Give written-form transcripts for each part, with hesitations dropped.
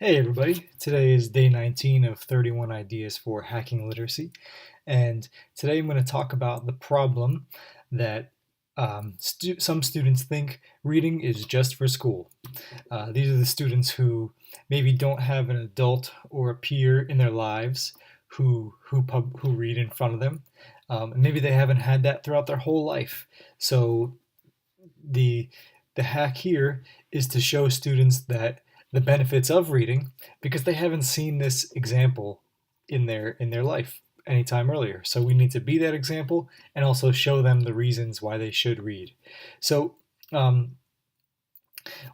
Hey everybody, today is day 19 of 31 ideas for hacking literacy, and today I'm going to talk about the problem that some students think reading is just for school. These are the students who maybe don't have an adult or a peer in their lives who read in front of them, and maybe they haven't had that throughout their whole life. So the the hack here is to show students that the benefits of reading because they haven't seen this example in their life anytime earlier. So we need to be that example and also show them the reasons why they should read. So um,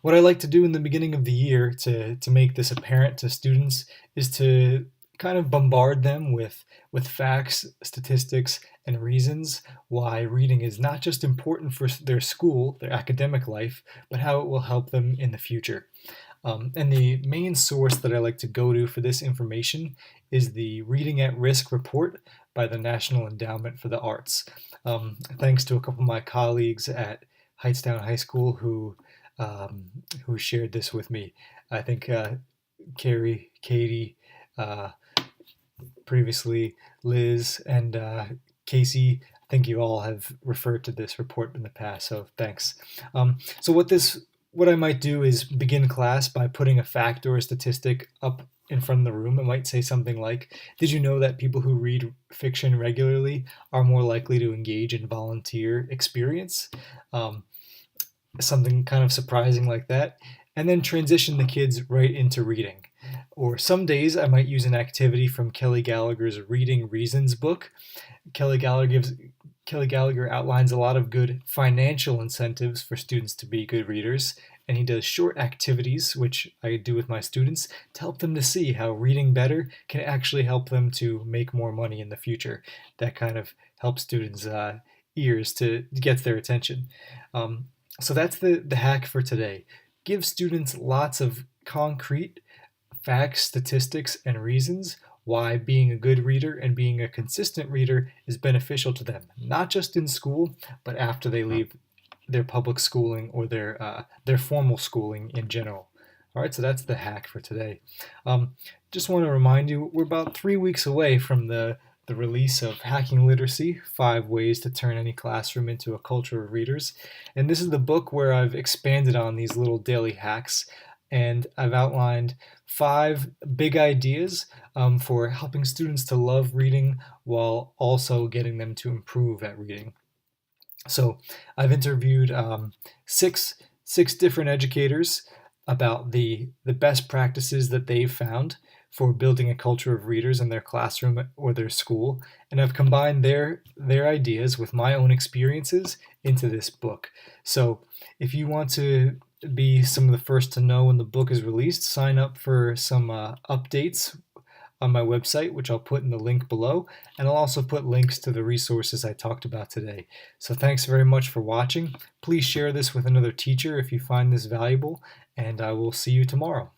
what I like to do in the beginning of the year to make this apparent to students is to kind of bombard them with facts, statistics, and reasons why reading is not just important for their school, their academic life, but how it will help them in the future. And the main source that I like to go to for this information is the Reading at Risk report by the National Endowment for the Arts. Thanks to a couple of my colleagues at Heightstown High School who shared this with me. I think Carrie, Katie, uh, previously Liz, and Casey. I think you all have referred to this report in the past, so thanks. So what I might do is begin class by putting a fact or a statistic up in front of the room. It might say something like, "Did you know that people who read fiction regularly are more likely to engage in volunteer experience?" Um, Something kind of surprising like that, and then transition the kids right into reading. Or some days I might use an activity from Kelly Gallagher's Reading Reasons book. Kelly Gallagher gives Kelly Gallagher outlines a lot of good financial incentives for students to be good readers, and he does short activities, which I do with my students, to help them to see how reading better can actually help them to make more money in the future. That kind of helps students' ears to get their attention. Um, so that's the hack for today. Give students lots of concrete facts, statistics, and reasons why being a good reader and being a consistent reader is beneficial to them, not just in school, but after they leave their public schooling or their formal schooling in general. All right, so that's the hack for today. Um, just want to remind you, we're about 3 weeks away from the release of Hacking Literacy, 5 Ways to Turn Any Classroom into a Culture of Readers. And this is the book where I've expanded on these little daily hacks, and I've outlined 5 big ideas for helping students to love reading while also getting them to improve at reading. So I've interviewed six different educators about the best practices that they've found for building a culture of readers in their classroom or their school, and I've combined their ideas with my own experiences into this book. So if you want to be some of the first to know when the book is released, sign up for some updates on my website, which I'll put in the link below, and I'll also put links to the resources I talked about today. So thanks very much for watching. Please share this with another teacher if you find this valuable, and I will see you tomorrow.